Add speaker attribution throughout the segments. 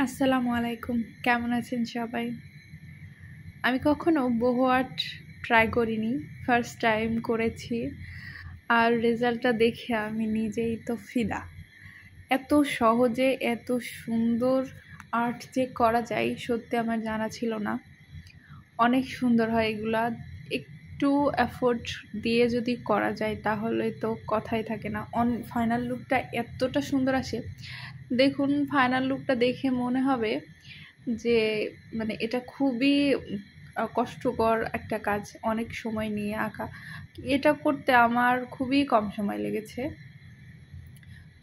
Speaker 1: আসসালামু আলাইকুম। কেমন আছেন সবাই? আমি কখনো বহু আর্ট ট্রাই করিনি, ফার্স্ট টাইম করেছি। আর রেজাল্টটা দেখে আমি নিজেই তো ফিদা। এত সহজে এত সুন্দর আর্ট যে করা যায় সত্যি আমার জানা ছিল না। অনেক সুন্দর হয় এগুলা। একটু এফোর্ট দিয়ে যদি করা যায় তাহলে তো কথাই থাকে না। ফাইনাল লুকটা এতটা সুন্দর আসে। দেখুন, ফাইনাল লুকটা দেখে মনে হবে যে মানে এটা খুবই কষ্টকর একটা কাজ, অনেক সময় নিয়ে আঁকা। এটা করতে আমার খুবই কম সময় লেগেছে।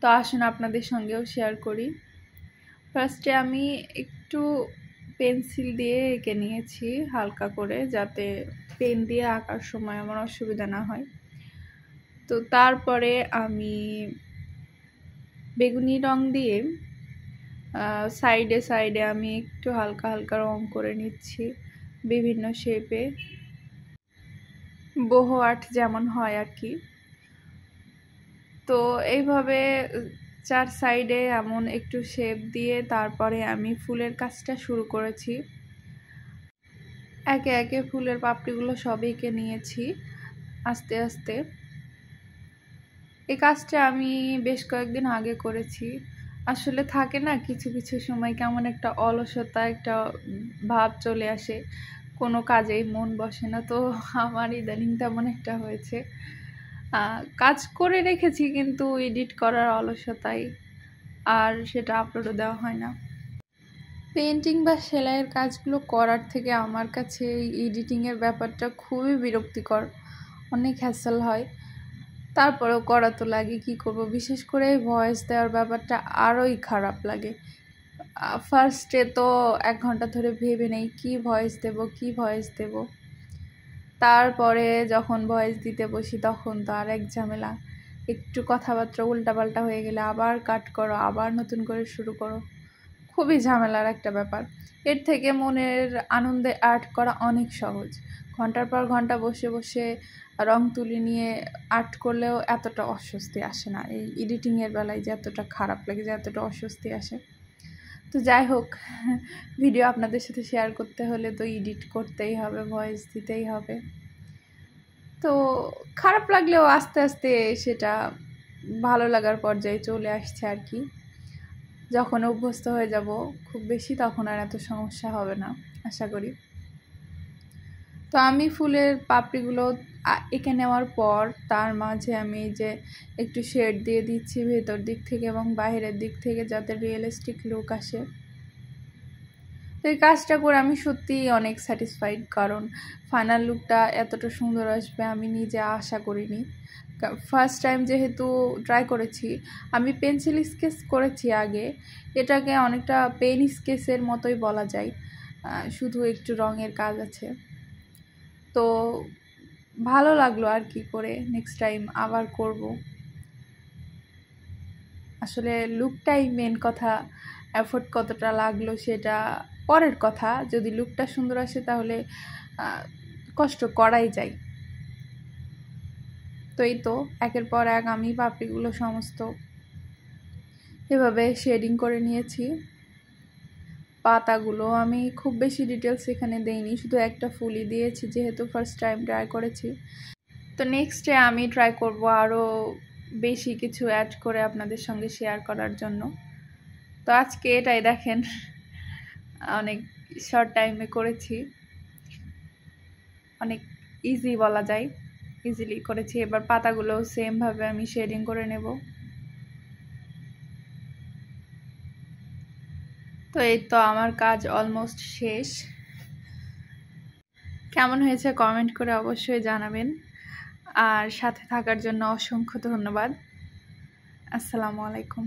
Speaker 1: তো আসুন আপনাদের সঙ্গেও শেয়ার করি। ফার্স্টে আমি একটু পেন্সিল দিয়ে এঁকে নিয়েছি হালকা করে, যাতে পেন দিয়ে আঁকার সময় আমার অসুবিধা না হয়। তো তারপরে আমি বেগুনি রং দিয়ে সাইডে সাইডে আমি একটু হালকা হালকা রং করে নিচ্ছি বিভিন্ন শেপে, বহু আর্ট যেমন হয় আর কি। তো এইভাবে চার সাইডে এমন একটু শেপ দিয়ে তারপরে আমি ফুলের কাজটা শুরু করেছি। একে একে ফুলের পাপড়িগুলো সব এঁকে নিয়েছি আস্তে আস্তে। এই কাজটা আমি বেশ কয়েকদিন আগে করেছি। আসলে থাকে না কিছু কিছু সময় কেমন একটা অলসতা, একটা ভাব চলে আসে, কোনো কাজেই মন বসে না। তো আমার ইদানিং তেমন একটা হয়েছে। কাজ করে রেখেছি কিন্তু এডিট করার অলসতায় আর সেটা আপলোডও দেওয়া হয় না। পেন্টিং বা সেলাইয়ের কাজগুলো করার থেকে আমার কাছে এই এডিটিংয়ের ব্যাপারটা খুবই বিরক্তিকর, অনেক হ্যাসেল হয়। তারপরেও করা তো লাগে, কী করবো। বিশেষ করে ভয়েস দেওয়ার ব্যাপারটা আরোই খারাপ লাগে। ফার্স্টে তো 1 ঘন্টা ধরে ভেবে নেই কী ভয়েস দেব। তারপরে যখন ভয়েস দিতে বসি তখন তো আর এক ঝামেলা। একটু কথাবার্তা উল্টাপাল্টা হয়ে গেলে আবার কাট করো, আবার নতুন করে শুরু করো। খুবই ঝামেলার একটা ব্যাপার। এর থেকে মনের আনন্দে আর্ট করা অনেক সহজ। ঘন্টার পর ঘন্টা বসে বসে রং তুলি নিয়ে আর্ট করলেও এতটা অস্বস্তি আসে না। এই এডিটিংয়ের বেলায় যে এতটা খারাপ লাগে, যে এতটা অস্বস্তি আসে। তো যাই হোক, ভিডিও আপনাদের সাথে শেয়ার করতে হলে তো এডিট করতেই হবে, ভয়েস দিতেই হবে। তো খারাপ লাগলেও আস্তে আস্তে সেটা ভালো লাগার পর্যায়ে চলে আসছে আর কি। যখন অভ্যস্ত হয়ে যাব খুব বেশি, তখন আর এত সমস্যা হবে না আশা করি। তো আমি ফুলের পাপড়িগুলো এঁকে নেওয়ার পর তার মাঝে আমি যে একটু শেড দিয়ে দিচ্ছি ভেতর দিক থেকে এবং বাইরের দিক থেকে, যাতে রিয়েলিস্টিক লুক আসে। তো এই কাজটা করে আমি সত্যিই অনেক স্যাটিসফাইড, কারণ ফাইনাল লুকটা এতটা সুন্দর আসবে আমি নিজে আশা করিনি। ফার্স্ট টাইম যেহেতু ট্রাই করেছি, আমি পেন্সিল স্কেচ করেছি আগে। এটাকে অনেকটা পেন স্কেচের মতোই বলা যায়, শুধু একটু রঙের কাজ আছে। তো ভালো লাগলো আর কি করে, নেক্সট টাইম আবার করব। আসলে লুকটাই মেন কথা, এফোর্ট কতটা লাগলো সেটা পরের কথা। যদি লুকটা সুন্দর আসে তাহলে কষ্ট করাই যায়। তো এই তো একের পর এক আমি পাপড়িগুলো সমস্ত এভাবে শেডিং করে নিয়েছি। পাতাগুলো আমি খুব বেশি ডিটেলস এখানে দেইনি, শুধু একটা ফুলই দিয়েছি যেহেতু ফার্স্ট টাইম ট্রাই করেছি। তো নেক্সটে আমি ট্রাই করব আরও বেশি কিছু অ্যাড করে আপনাদের সঙ্গে শেয়ার করার জন্য। তো আজকে এটাই দেখেন, অনেক শর্ট টাইমে করেছি, অনেক ইজি বলা যায়, ইজিলি করেছি। এবার পাতাগুলো সেমভাবে আমি শেডিং করে নেব। তো এই তো আমার কাজ অলমোস্ট শেষ। কেমন হয়েছে কমেন্ট করে অবশ্যই জানাবেন, আর সাথে থাকার জন্য অসংখ্য ধন্যবাদ। আসসালামু আলাইকুম।